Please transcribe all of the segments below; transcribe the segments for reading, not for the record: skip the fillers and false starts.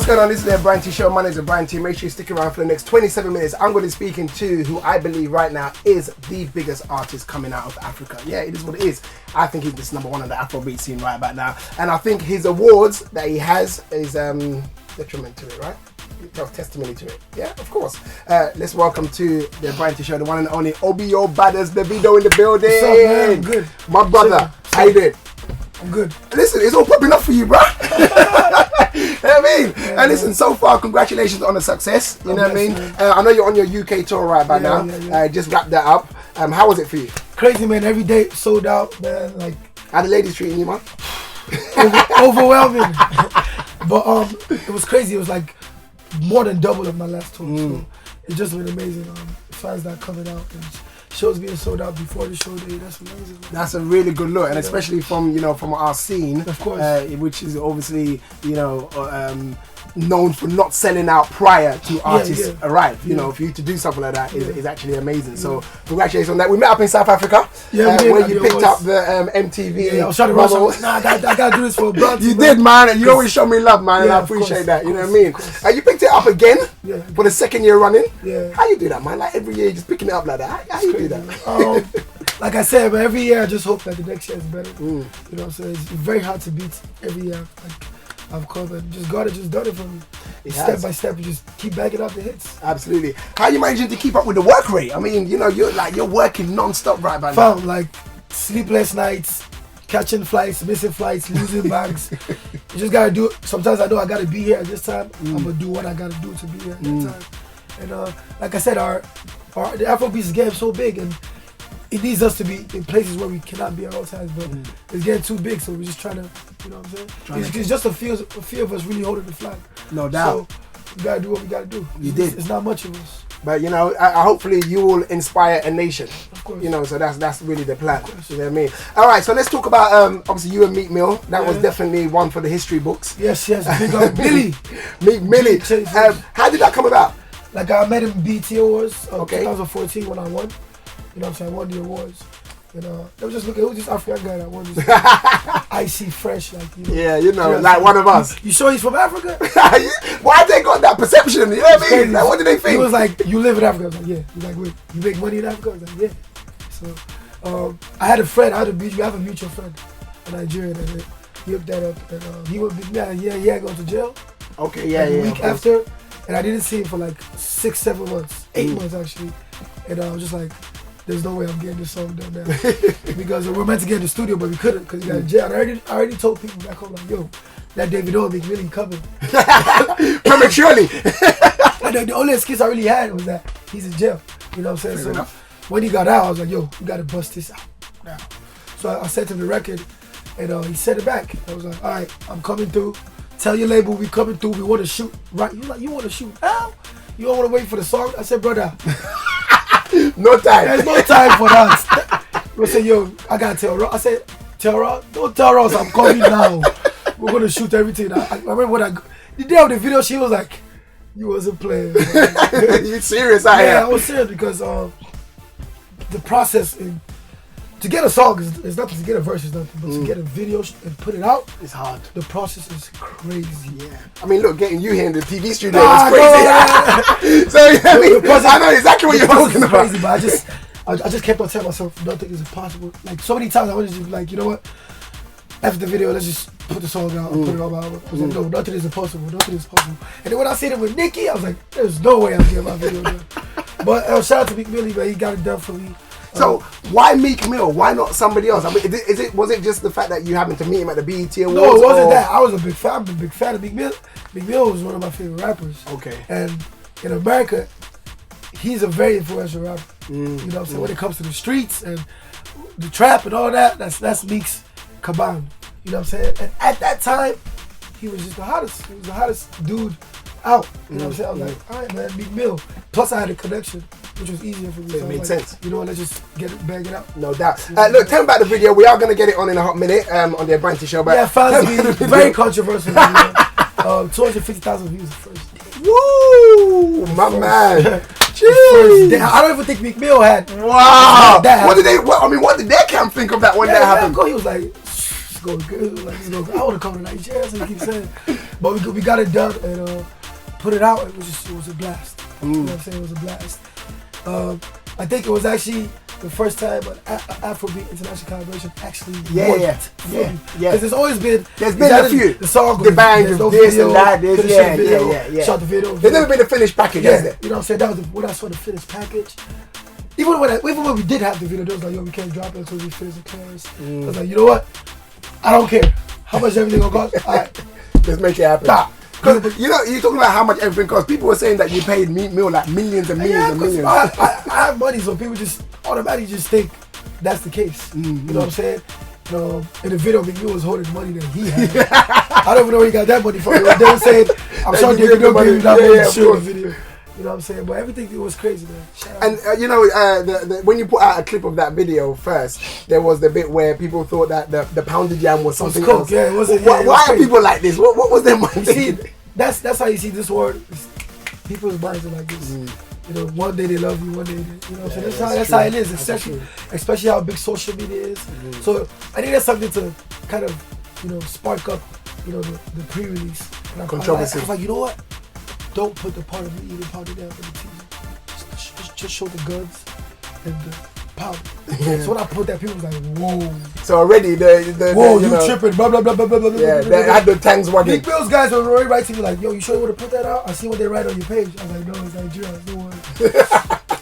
going on? This is the Abrantee show. My name is Abrantee. Make sure you stick around for the next 27 minutes. I'm going to be speaking to who I believe right now is the biggest artist coming out of Africa. Yeah, it is what it is. I think he's this number one on the Afrobeat scene right about now. And I think his awards that he has is detriment to it, right? Testimony to it. Yeah, of course. Let's welcome to the Abrantee show, the one and only OBO Baddest, the video in the building. What's up, man? I'm good. My brother, how you doing? I'm good. Listen, it's all popping up for you, bro. You know what I mean? Yeah, and listen, so far, congratulations on the success. You know what I mean? I know you're on your UK tour right by now. Just wrap that up. How was it for you? Crazy, man. Every day sold out, man. Like, how the ladies treating you, man? Overwhelming. But it was crazy. It was like more than double of my last tour. So it just been amazing. Fans that coming out and shows being sold out before the show day. That's amazing. Man. That's a really good look, and especially from our scene, of course, which is obviously known for not selling out prior to artists arrive. You know, for you to do something like that is actually amazing. So congratulations on that. We met up in South Africa, where you picked up the MTV. Yeah, I was trying to rush. Nah, I gotta do this for Abrantee. You did, man. You always show me love, man, and I appreciate that. You know what I mean? You picked it up again for the second year running. Yeah. How you do that, man? Like every year, you're just picking it up like that. How you do that? Like I said, but every year I just hope that the next year is better. You know what I'm saying? It's very hard to beat every year. Like, I've come and God has just done it for me. Step by step, you just keep bagging up the hits. Absolutely. How are you managing to keep up with the work rate? I mean, you're working non-stop right by now. Like sleepless nights, catching flights, missing flights, losing bags. You just gotta do it. Sometimes I know I gotta be here at this time. I'm gonna do what I gotta do to be here at that time. And like I said, the Afrobeats game is so big, and it needs us to be in places where we cannot be at all times, but it's getting too big, so we're just trying to, you know what I'm saying? It's just a few of us really holding the flag. No doubt. So we gotta do what we gotta do. It's not much of us. But hopefully you will inspire a nation. Of course. So that's really the plan. You know what I mean? All right, so let's talk about obviously you and Meek Mill. That was definitely one for the history books. Yes, big up Millie. Meek Millie. How did that come about? Like I met him BT Awards 2014 when I won. You know what I'm saying? I won the awards. They were just looking, who's this African guy that won this? Icy fresh, like, like one of us. You sure he's from Africa? Why they got that perception? You know what I mean? Like, what did they think? He was like, you live in Africa. I was like, yeah. He's like, wait, you make money in Africa? I was like, yeah. So I had a friend, we have a mutual friend, a Nigerian, and he hooked that up. And he went, he had gone to jail. Okay, a week after, and I didn't see him for like 6-7 months, 8 months actually. And I was just like, there's no way I'm getting this song done now. Because we were meant to get in the studio, but we couldn't because he got in jail. And I already told people back home, like, yo, that Davido Meek really coming. Prematurely. And the only excuse I really had was that he's in jail. You know what I'm saying? When he got out, I was like, yo, we got to bust this out now. So I sent him the record, and he sent it back. I was like, all right, I'm coming through. Tell your label we coming through. We want to shoot. Right? He was like, you want to shoot now? You don't want to wait for the song? I said, brother. No time. There's no time for that. I said, yo, I gotta tell Ross. I said, tell Ross, don't tell Ross I'm coming now. We're gonna shoot everything. I remember when the day of the video, she was like, you wasn't playing. You serious out here? Yeah, I was serious because the process to get a song is nothing, to get a verse is nothing, but to get a video and put it out, it's hard. The process is crazy. Yeah. I mean, look, getting you here in the TV studio is crazy. So I know exactly what you're talking about. Crazy, but I just kept on telling myself nothing is impossible. Like so many times I wanted to be like, you know what? After the video, let's just put the song out and put it on my album. I was like, no, nothing is impossible. Nothing is possible. And then when I seen it with Nicki, I was like, there's no way I'm getting my video done. But shout out to Meek Mill, man. He got it done for me. So why Meek Mill? Why not somebody else? I mean, was it just the fact that you happened to meet him at the BET Awards? No, it wasn't that. I was a big fan. I'm a big fan of Meek Mill. Meek Mill was one of my favorite rappers. Okay. And in America, he's a very influential rapper. You know what I'm saying? When it comes to the streets and the trap and all that, that's Meek's cabane. You know what I'm saying? And at that time, he was just the hottest. He was the hottest dude out. You know what I'm saying? I was like, all right, man, Meek Mill. Plus, I had a connection, which was easier for me. So it made sense. You know what? Let's just bag it out. No doubt. Look, tell me about the video. We are going to get it on in a hot minute on the Abrantee show. But yeah, finally, very controversial. 250,000 views the first day. Woo! My man. Jeez. I don't even think Meek Mill had. Wow. What did their camp think of that when that happened? He was like, going good. Like, it's going good. I want to come to Nigeria, so he keeps saying. But we got it done and put it out. It was a blast. You know what I'm saying? It was a blast. I think it was actually the first time an Afrobeat international collaboration actually worked. Yeah. Because there's always been a few. The song, the bang of this video, and that. Yeah. Shot the video. There's never been a finished package, has there? You know what I'm saying? That was when I saw the finished package. Even when we did have the video, they was like, yo, we can't drop it until we finish the clearance. I was like, you know what? I don't care. How much everything gonna cost? All right. Let's make it happen. Because, you know, you're talking about how much everything costs. People were saying that you paid Meek Mill like millions and millions and millions. I have money, so people just automatically just think that's the case. You know what I'm saying? In the video, Meek Mill was holding money that he had. I don't even know where he got that money from. They were saying, I'm sure they don't give you that money to shoot the video. You know what I'm saying? But everything was crazy, man. And you know, when you put out a clip of that video first, there was the bit where people thought that the pounded jam was something else. Yeah, it wasn't. Why are people like this? What was their mind? See, that's how you see this world. People's minds are like this. You know, one day they love you, one day they, you know what I'm saying? That's how it is, especially how big social media is. So I think that's something to kind of, you know, spark up, you know, the pre-release. Controversy. I was like, you know what? Don't put the part of me eating powder down for the teaser. Just show the guns and the powder. So when I put that, people was like, whoa. So already whoa, you tripping, blah, blah, blah, blah, blah, blah. Yeah, they had the tanks wagging. Meek Mill's guys were already writing me like, yo, you sure you want to put that out? I see what they write on your page. I was like, no, it's Nigeria, don't worry.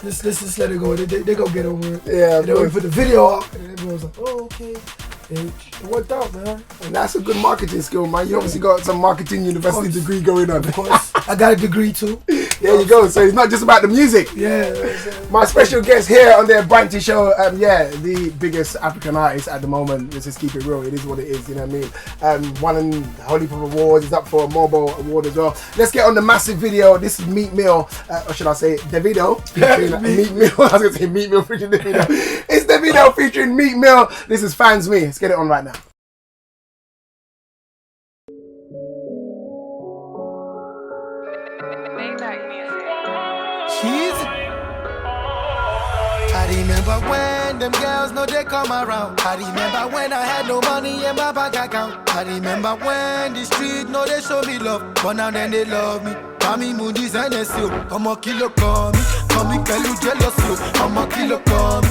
Let's just let it go. They go get over it. Yeah, and then we put the video out, and everyone was like, oh, okay. It worked out, man. And that's a good marketing skill, man. You obviously got some marketing university degree going on. Of course. I got a degree too. There you go. So it's not just about the music. Yeah. My special guest here on the Abrantee show, the biggest African artist at the moment. Let's just keep it real. It is what it is, you know what I mean? Won Holy Pop Awards. He's up for a mobile award as well. Let's get on the massive video. This is Meek Mill, or should I say Davido? Meek Mill. I was going to say Meek Mill featuring Davido. It's Davido featuring Meek Mill. This is Fans Me. Let's get it on right now. I remember when them girls know they come around. I remember when I had no money in my bank account. I remember when the street know they show me love, but now then they love me. Mami Moody's and SEO. I'm a kilo call me Kelu jealous you. I'm a kilo call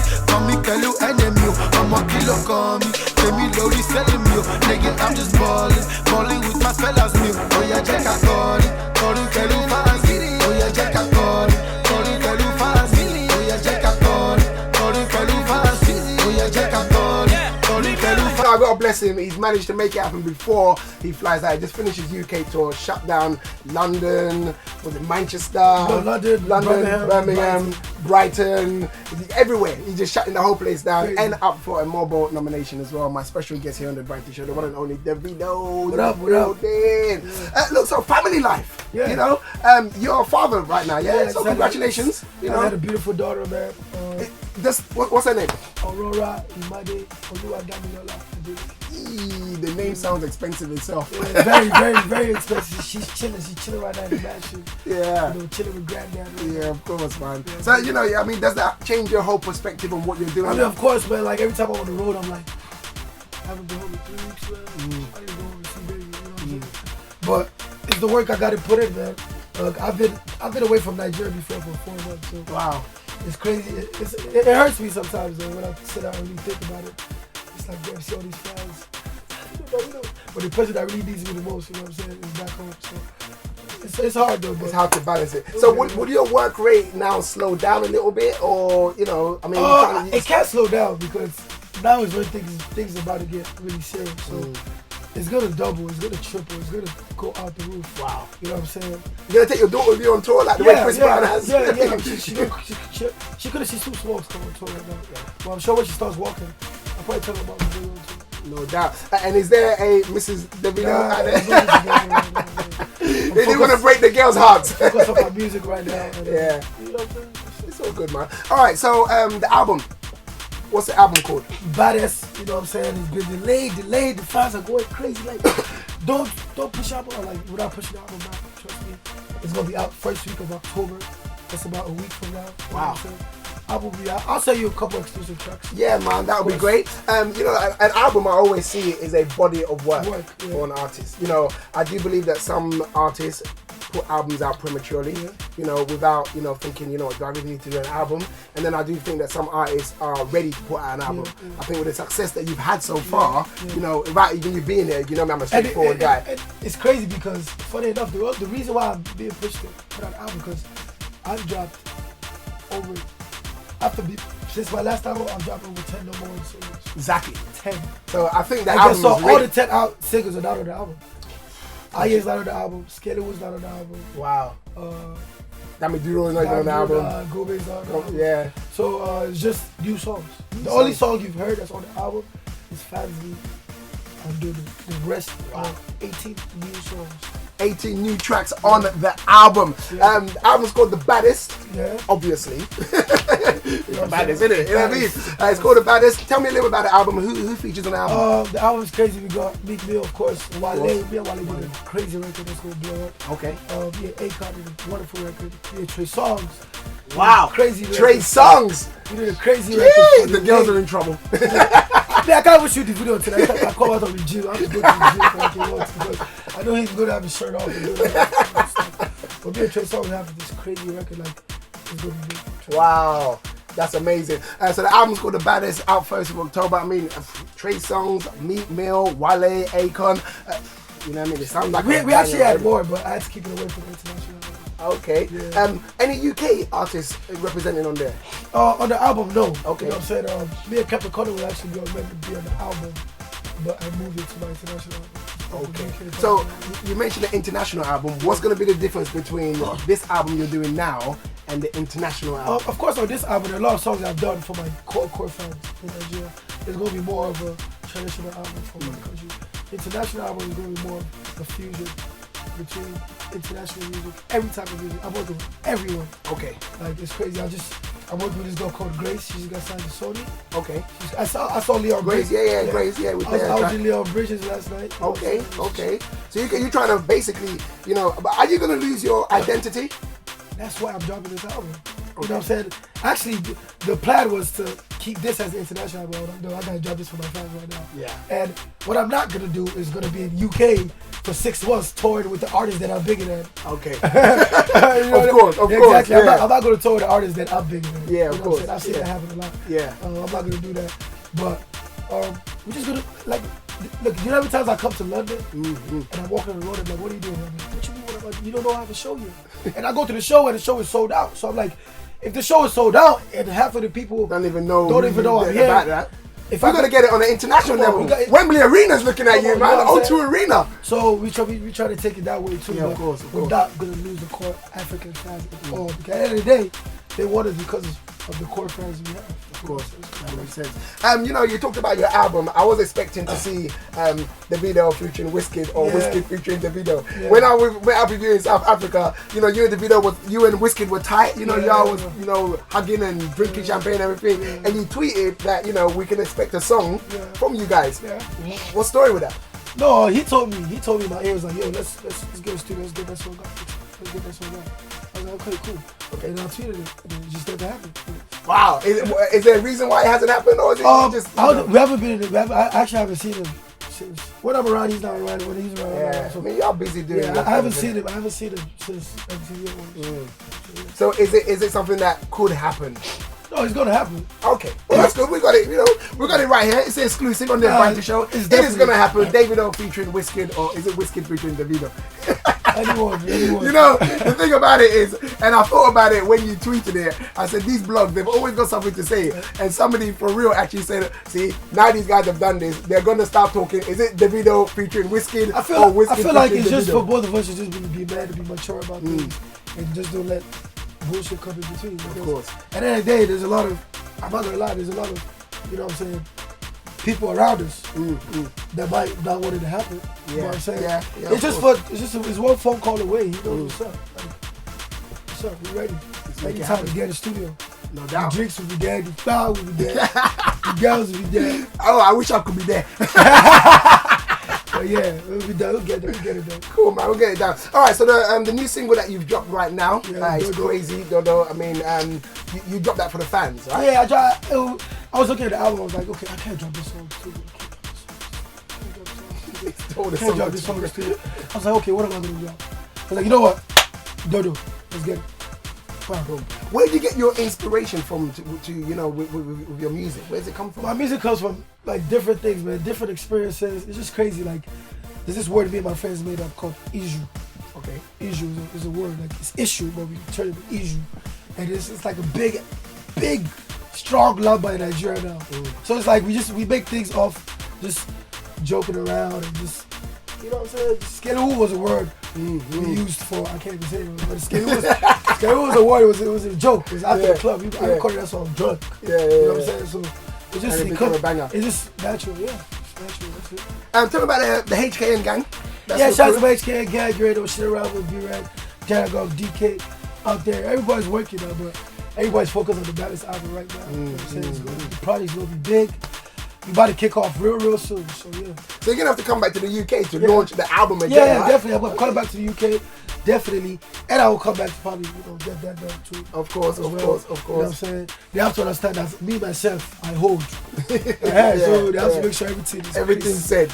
me Kelu enemy. I'm a kilo call me. Tell Lori selling me. Nigga, I'm just balling with my fellas new. Oh yeah, check I call it. Kelu fans. Oh yeah, check I call it. Kelu fans. Oh yeah, check I call it. Kelu fans. Oh yeah, check I call it. I gotta bless him. He's managed to make it happen before he flies out. He just finished his UK tour, shut down London, was it Manchester, London, Birmingham, Brighton, everywhere. He's just shutting the whole place down. Crazy. And up for a mobile nomination as well. My special guest here on the Abrantee show, the one and only Davido. What up? Yeah. Look, so family life. Yeah. You know, you're a father right now. Yeah. So congratulations. I had a beautiful daughter, man. What's her name? Aurora Imade Oluwadamilola. The name sounds expensive itself. Yeah, very, very, very expensive. She's chilling right now in the mansion. Yeah. You know, chilling with granddad. Yeah, of course, man. Yeah, so, you know, I mean, does that change your whole perspective on what you're doing? I mean, of course, man. Like, every time I'm on the road, I'm like, I haven't been home in 3 weeks, man. I need to go home and see baby, you know what I'm saying? But it's the work I got to put in, man. Look, I've been away from Nigeria before for 4 months. So wow. It's crazy. It hurts me sometimes, though, when I sit down and really think about it. It's like, damn, see all these fans. But the person that really needs me the most, you know what I'm saying, is back home. So it's hard, though. But it's hard to balance it. So would your work rate now slow down a little bit, or you know, I mean, it can't slow down because now is when things are about to get really serious. So it's gonna double, it's gonna triple, it's gonna go out the roof. Wow. You know what I'm saying? You're gonna take your daughter with you on tour like the way Chris Brown has? Yeah. She could have seen Sue Smalls come on tour right now. Yeah. Well, I'm sure when she starts walking, I'll probably tell her about the video on tour. No doubt. And is there a Mrs. Davido out there? They didn't want to break the girls' hearts. Focus on my music right now. Yeah. You know what I'm saying? It's all good, man. Alright, so the album. What's the album called? Baddest, you know what I'm saying? It's been delayed. The fans are going crazy. Like, don't push album like without pushing the album back. Trust me. It's gonna be out first week of October. That's about a week from now. Wow. album will be out. I'll send you a couple exclusive tracks. Yeah, man, that would be great. You know, an album I always see is a body of work for an artist. You know, I do believe that some artists put albums out prematurely, you know, without, you know, thinking, you know, do I really need to do an album? And then I do think that some artists are ready to put out an album. I think with the success that you've had so far, you know, without even you being there, you know, I'm a straightforward guy. And it's crazy because, funny enough, the reason why I'm being pushed to put out an album because I've dropped over, since my last album, I've dropped over 10 number one singles. Exactly. 10. So I think the album so is all ready. the 10 singles are not on the album. Aye's not on the album. Skelly was not on the album. Wow. Damiduro is not on the album. Gobe's not on the album. Yeah. So it's just new songs. The only song you've heard that's on the album is Fancy. And do the rest are 18 new songs. 18 new tracks on the album. The album's called The Baddest. Yeah. Obviously. The Baddest, isn't it? You know what I mean? It's called The Baddest. Tell me a little about the album. Who features on the album? The album's crazy. We got Meek Mill, of course. Wale did a crazy record that's going to blow up. Okay. Akon did a wonderful record. Trey Songz. Wow. Crazy Trey Songz. We did a crazy record. The girls are in trouble. I can't even shoot the video tonight. I come out of the gym. I'm just going to the gym for like a month because I know he's going to have his shirt off and do that. But me and Trey Songz have this crazy record. Like, it's going to be big. Wow. That's amazing. So the album's called The Baddest, out 1st of October. I mean, Trey Songz, Meek Mill, Wale, Akon. You know what I mean? It sounds like we actually had more, but I had to keep it away from international. Okay. Yeah. Any UK artists representing on there? On the album, no. Okay. You know what I'm saying? Me and Captain Connor will actually be meant to be on the album, but I moved it to my international album. Okay. So you mentioned the international album. What's going to be the difference between this album you're doing now and the international album? Of course, on this album, there are a lot of songs I've done for my core fans in Nigeria. It's going to be more of a traditional album for my country. International album is going to be more of a fusion between international music, every type of music. I'm working with everyone. Okay. Like, it's crazy. I'm working with this girl called Grace. She just got signed to Sony. Okay. I saw Leon Grace. Yeah. Grace. Yeah. I was in Leon Bridges last night. Okay. So you're trying to basically, you know, but are you going to lose your identity? That's why I'm dropping this album. You know what I'm saying? Actually, the plan was to keep this as the international album. I gotta drop this for my fans right now. Yeah. And what I'm not gonna do is gonna be in UK for 6 months touring with the artists that I'm bigger than. Okay. You know of course. Exactly. Yeah. I'm not gonna tour with the artists that I'm bigger than. Yeah, of course. I've seen that happen a lot. Yeah. I'm not gonna do that. But we're just gonna look. You know how many times I come to London and I'm walking on the road and I'm like, what are you doing? I'm like, what you mean? You don't know I have a show here. And I go to the show and the show is sold out. So I'm like, if the show is sold out and half of the people don't even know I'm here about that. If we're gonna get it on the international level. Wembley Arena's looking at you, man. The O2 Arena. So we try to take it that way too. Yeah, of course. We're not gonna lose the core African fans at all. Because at the end of the day, they want us because of the core fans we have. Of course, that makes sense. You know, you talked about your album. I was expecting to see the video featuring Wiz Kid or Wiz Kid featuring the video. Yeah. When I went out with you in South Africa, you know, you and the video you and Wiz Kid were tight. You know, y'all was hugging and drinking champagne and everything. Yeah. And you tweeted that we can expect a song from you guys. Yeah. What story with that? No, he told me my ear was like, yo, let's get a studio, let's get that song out. I was like, okay, cool. Okay, and I tweeted it, and it just never happened. Wow. Is there a reason why it hasn't happened, or is it just... We haven't been in it. I actually haven't seen him since... When I'm around, he's not around. When he's around, yeah. So, I mean, y'all busy doing I haven't seen him. I haven't seen him since MTV. So is it something that could happen? No, it's gonna happen. Okay, well that's good. We got it. We got it right here. It's exclusive on the Abrantee show. It is gonna happen. Davido featuring Wiz Kid, or is it Wiz Kid featuring Davido? Anyone. You know, the thing about it is, and I thought about it when you tweeted it. I said these blogs, they've always got something to say. And somebody for real actually said, "See, now these guys have done this. They're gonna start talking. Is it Davido featuring Wiz Kid I feel like it's just for both of us to just be mad to be mature about things and just don't let bullshit come in between. Of course. At the end of the day, there's a lot of, I'm not gonna lie, there's a lot of, you know what I'm saying, people around us that might not want it to happen. You know what I'm saying? Yeah, it's one phone call away. He knows what's up. Like, what's up? We ready? Anytime we get in the studio. No doubt. The drinks will be there, the flour will be there, the girls will be there. Oh, I wish I could be there. But yeah, we'll be done. We'll get it done. Cool, man. We'll get it down. All right. So the new single that you've dropped right now is Dodo. Crazy Dodo. I mean, you dropped that for the fans, right? Yeah, I was looking at the album. I was like, okay, I can't drop this song too. I can't drop this song too. I was like, okay, what am I gonna do? I was like, you know what, Dodo, let's get it. Where do you get your inspiration from to you know with your music? Where does it come from? My music comes from like different things, man, different experiences. It's just crazy. Like there's this word me and my friends made up called issue. Okay. Issue is a word, like it's issue, but we turn it to issue. And it's like a big, strong love by Nigeria now. So it's like we make things off just joking around and just, you know what I'm saying? Skelewu was a word we used for, I can't even say it, but Skelewu was a word, it was a joke. It was after the club. I recorded that song drunk. You know what I'm saying? So it's just, a banger. It's just natural, yeah. It's natural, that's it. Tell me about the HKN gang. Shout out to my HKN gang, Grado, shit around with B-Rad, Jarago, DK out there. Everybody's working now, but everybody's focused on the Baddest album right now. You know what I'm saying? The project's gonna be big. We about to kick off real soon, so yeah. So you're gonna have to come back to the UK to launch the album again. Yeah, right? definitely. I'm coming back to the UK, definitely, and I will come back to probably get that done too. Of course. You know what I'm saying? They have to understand that me myself, I hold. So they have to make sure everything's set,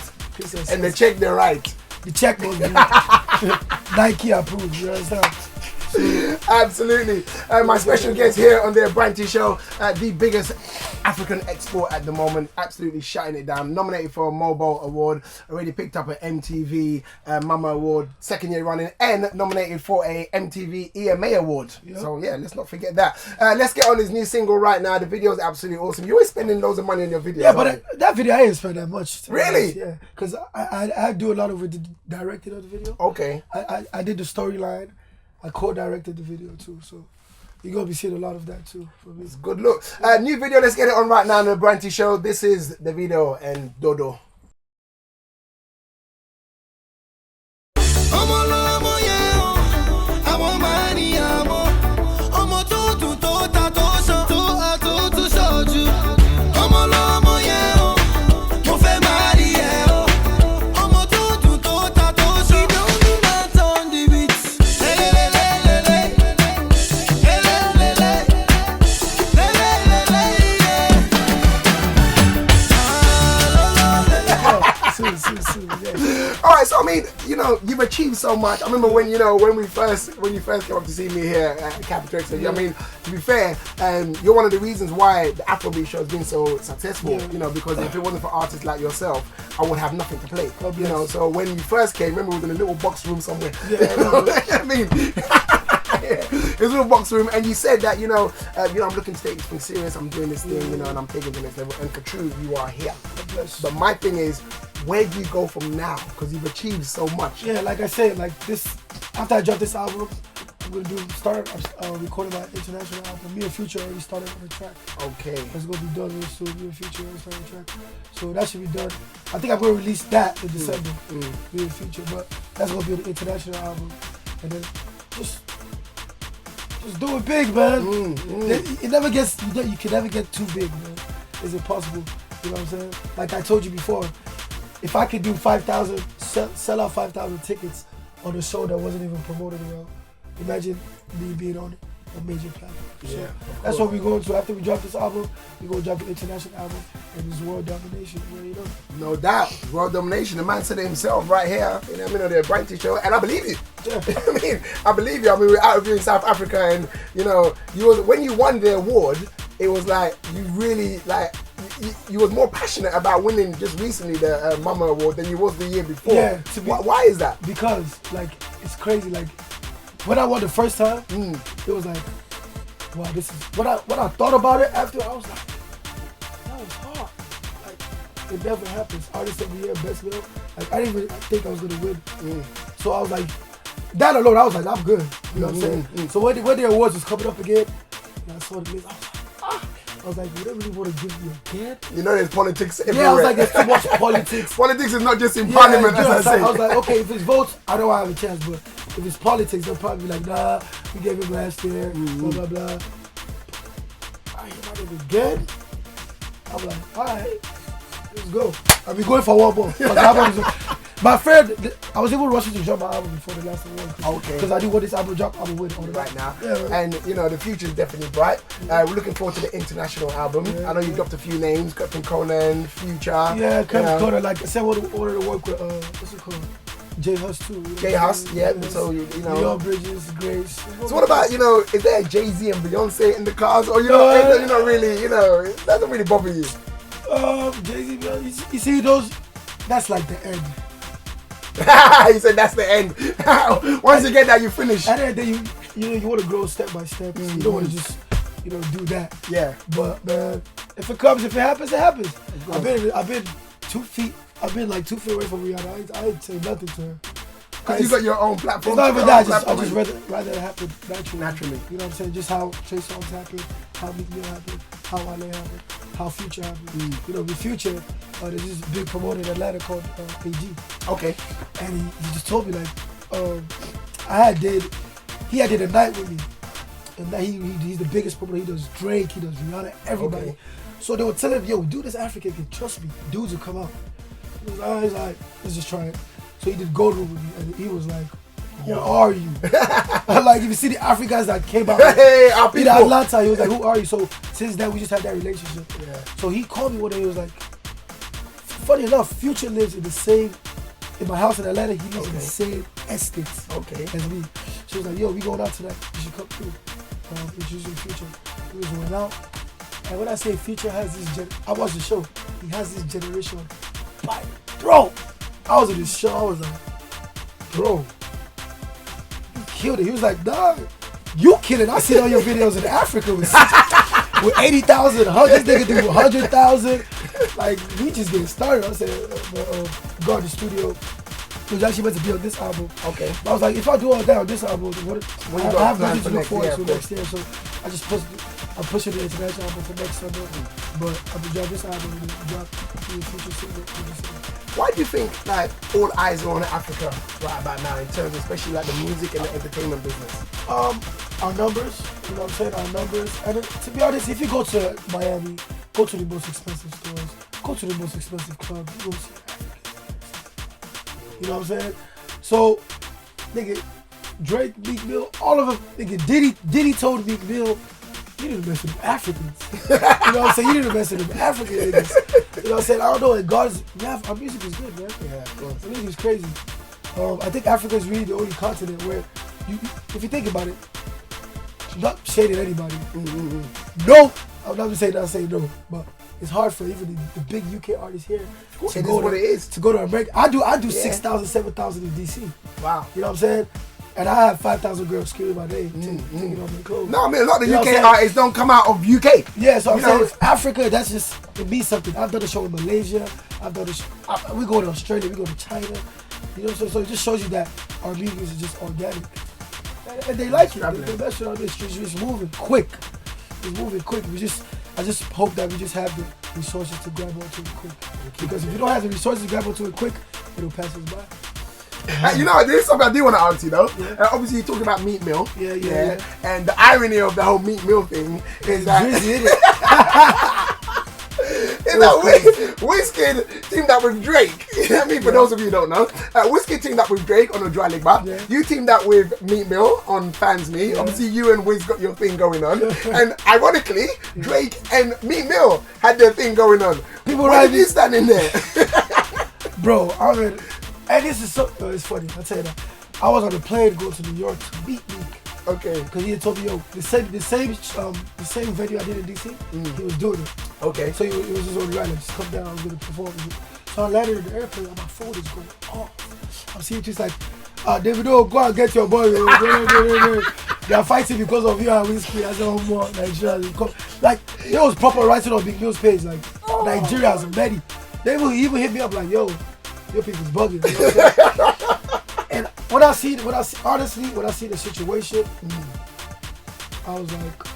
and the check they're right. The check must be Nike approved. You understand? Absolutely. My special guest here on the Abrantee show, the biggest African export at the moment, absolutely shutting it down. Nominated for a Mobile Award, already picked up an MTV Mama Award, second year running, and nominated for a MTV EMA Award. Yep. So yeah, let's not forget that. Let's get on his new single right now. The video is absolutely awesome. You're always spending loads of money on your videos. Yeah, but that video I didn't spend that much. Really? Yeah, because I do a lot of the directing of the video. Okay. I did the storyline. I co-directed the video too, so you're gonna be seeing a lot of that too for me. It's good look. New video, let's get it on right now on the Abrantee show. This is the video and Dodo. All right, so I mean, you know, you've achieved so much. I remember when you first came up to see me here at Capital X. I mean, to be fair, you're one of the reasons why the Afrobeat show has been so successful. You know, because if it wasn't for artists like yourself, I would have nothing to play. You know, so when you first came, remember we were in a little box room somewhere. I mean. It was a little box room, and you said that I'm looking to take this thing serious. I'm doing this thing, and I'm taking it to the next level. And for true, you are here. But my thing is, where do you go from now? Because you've achieved so much. Yeah, like I said, like this. After I drop this album, I'm gonna start recording my international album. Me and Future already started on the track. Okay. It's gonna be done real soon. Me and Future already started on the track, so that should be done. I think I'm gonna release that in December. Me and Future, but that's gonna be an international album, and then just do it big, man. It never gets. You can never get too big, man. It's impossible. You know what I'm saying? Like I told you before, if I could do 5,000, sell out 5,000 tickets on a show that wasn't even promoted well, imagine me being on a major platform. So that's what we're going to. After we drop this album, we're going to drop the international album, and it's world domination. You know? No doubt, world domination. The man said it himself right here. You know what I mean, on the Abrantee show, and I believe you. I believe you. I mean, we're out of you in South Africa, and when you won the award, it was like you really you was more passionate about winning just recently the Mama Award than you was the year before. Yeah. Why is that? Because it's crazy. Like when I won the first time, it was like, wow, this is when I thought about it after. I was like, that was hard. Like it never happens. Artist of the year, best male. Like I didn't even think I was gonna win. So I was like, that alone, I was like, I'm good. You know what I'm saying? So when the awards was coming up again, I saw the list. I was like, would they really want to give me again? You know, there's politics everywhere. Yeah, I was like, there's too much politics. Politics is not just in parliament, as I say. I was like, okay, if it's votes, I know I have a chance, but if it's politics, they'll probably be like, nah, we gave him last year, blah, blah, blah. Are you not even good? I'm like, all right, let's go. I'll be going for one more. My friend, I was able to rush to drop my album before the last one. Okay. Because I knew what this album drop, I would win on right now. Yeah, man. And you know the future is definitely bright. We're looking forward to the international album. Yeah. I know you dropped a few names, Captain Conan, Future. Yeah, Kevin Conan, like I said, order to work with what's it called? J Hus too. You know J Hus, yeah. So you know. Leon Bridges, Grace. So what about, you know, is there Jay-Z and Beyonce in the cars, or you know, you're not really, you know, it doesn't really bother you? Jay-Z, Beyonce, you see those? That's like the end. He said that's the end. Once you get that, you finish. At the end, then you want to grow step by step. You don't want to just do that. Yeah. But man, if it happens, it happens. I've been 2 feet. I've been like 2 feet away from Rihanna. I ain't say nothing to her. Because you got your own platform. It's not even that. I just rather it happen naturally. You know what I'm saying? Just how Trey Songz happened, how Meek Mill happened, how Wale happened, how Future happened. You know, with Future, there's this big promoter in Atlanta called AG. Okay. And he just told me like, he had did a night with me. And that he's the biggest promoter. He does Drake, he does Rihanna, everybody. Okay. So they were telling him, yo, dude, this African can trust me. Dudes will come out. He was like, let's just try it. So he did Gold Room with me, and he was like, who are you? Like, if you see the Africans that came out in Atlanta, he was like, who are you? So since then, we just had that relationship. Yeah. So he called me one day, he was like, funny enough, Future lives in my house in Atlanta, he lives in the same estate as me. She was like, yo, we going out tonight, you should come through. Introducing Future. We was going out. And when I say Future has this, I watched the show, he has this generation. Bro, I was in this show, I was like, bro, you killed it. He was like, dog, you killed it. I see all your videos in Africa with 80,000, this nigga do 100,000. Like, we just getting started. I said, go to the studio. He was actually meant to be on this album. Okay. But I was like, if I do all that on this album, I have nothing to look forward to next year. So I just I'm pushing the international album for next summer. But I'm gonna drop this album and drop the Future single. Why do you think like all eyes are on Africa right about now in terms of especially like the music and the entertainment business? Our numbers, you know what I'm saying, our numbers. And to be honest, if you go to Miami, go to the most expensive stores, go to the most expensive clubs, you will see African. You know what I'm saying? So, nigga, Drake, Meek Mill, all of them, nigga, Diddy told Meek Mill, you need to mess with them Africans. You know what I'm saying? You need to mess with them African niggas. You know what I'm saying? I don't know, and our music is good, man. Yeah, of course. The music is crazy. I think Africa is really the only continent where, if you think about it, not shading anybody. No, I'm not gonna say that, I say no, but it's hard for even the big UK artists here to go what it is to go to America. I do 6,000, 7,000 in DC. Wow. You know what I'm saying? And I have 5,000 girls screaming my name, taking off my clothes. No, I mean a lot of the UK artists don't come out of UK. Yeah, so I'm saying Africa, that's just, it means something. I've done a show in Malaysia. We go to Australia. We go to China. You know, so it just shows you that our music is just organic. And they like it. That shit on this is moving quick. It's moving quick. I just hope that we just have the resources to grab onto it quick. Because if you don't have the resources to grab onto it quick, it'll pass us by. You know, there's something I do want to ask you though. Yeah. Obviously, you're talking about Meek Mill. Yeah. And the irony of the whole Meek Mill thing is that Wiz Kid teamed up with Drake. I mean, for those of you who don't know, Wiz Kid teamed up with Drake on a Dry Leg Bar. Yeah. You teamed up with Meek Mill on Fans Me. Yeah. Obviously, you and Wiz got your thing going on. And ironically, Drake and Meek Mill had their thing going on. Why did you stand in there? Bro, I mean, and this is so, it's funny, I'll tell you that. I was on a plane going to New York to meet Meek. Okay. Because he had told me, yo, the same venue I did in DC, he was doing it. Okay. So it was just on the island, just come down, I was going to perform. So I landed in the airplane, and my phone is going off. I'm seeing just like, Davido, go and get your boy. They are fighting because of you and Wiz Kid. I said, oh, more Nigeria. Like, there was proper writing on Big Mill's page, like, Nigeria's many. They even hit me up like, yo, your people's bugging. You know what I'm saying? And when I see the situation, I was like,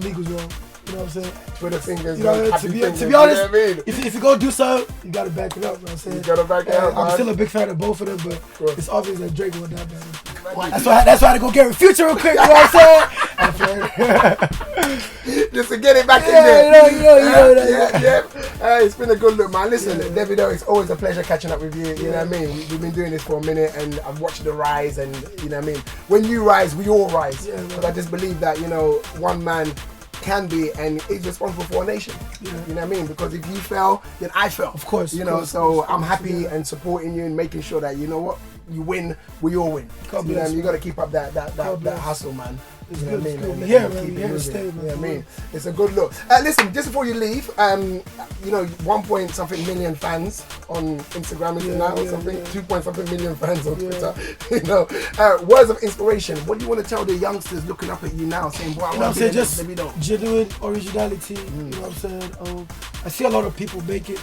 Meek was wrong. You know what I'm saying? Twitter fingers. You know, to be honest, you know what I mean? if you go do something, you gotta back it up. You know what I'm saying? You gotta back it up. I'm still a big fan of both of them, but it's obvious that Drake won that battle. That's why I had to go get Future real quick. You know what I'm saying? just to get it back in there. You know. It's been a good look, man. Listen, Davido, it's always a pleasure catching up with you. You know what I mean? We've been doing this for a minute, and I've watched the rise, and you know what I mean? When you rise, we all rise. Because I just believe that, you know, one man can be and is responsible for a nation. You know what I mean? Because if you fail, then I fail. Of course. You know, so I'm happy and supporting you and making sure that, you know what, you win, we all win. You know, you got to keep up that hustle, man. It's you know good, what I mean? Yeah, man, keep we here to stay, man. You know what I mean? It's a good look. Listen, just before you leave, you know, 1 million fans on Instagram now or something, 2 million fans on Twitter. You know, words of inspiration. What do you want to tell the youngsters looking up at you now, saying, "Wow, you know what I'm saying? Just genuine originality." You know what I'm saying? I see a lot of people make it.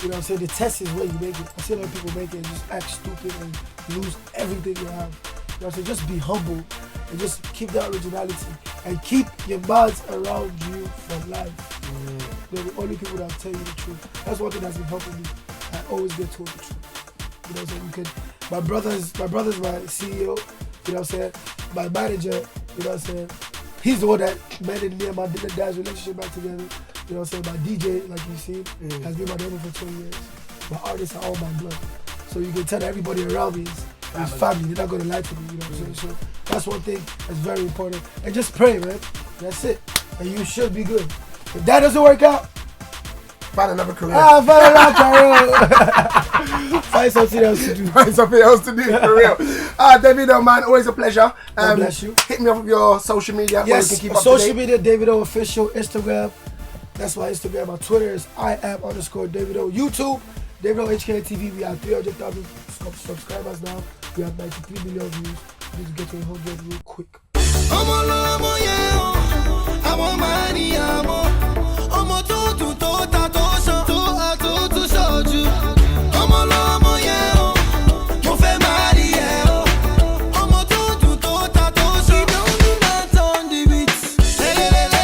You know what I'm saying? The test is where you make it. I see a lot of people make it and just act stupid and lose everything you have. You know what I'm saying? Just be humble and just keep that originality and keep your minds around you for life. They're the only people that tell you the truth. That's one thing that's been helping me. I always get told the truth. You know what I'm saying? My brother's my CEO. You know what I'm saying? My manager. You know what I'm saying? He's the one that mended me and my dad's relationship back together. You know what I'm saying? My DJ, like you see, has been my neighbor for 20 years. My artists are all my blood. So you can tell that everybody around me is family. They're not going to lie to me. You know what I'm saying? So that's one thing that's very important. And just pray, man. That's it. And you should be good. If that doesn't work out, find another career. Find another career. Find something else to do. Find something else to do, for real. Davido, man, always a pleasure. God bless you. Hit me up with your social media. Yes, where you can keep up social media, Davido Official, Instagram. That's my Instagram. My Twitter is @Davido. YouTube, Davido HKTV. We have 300,000 subscribers now. We have 93 million views. We need to get to 100 real quick.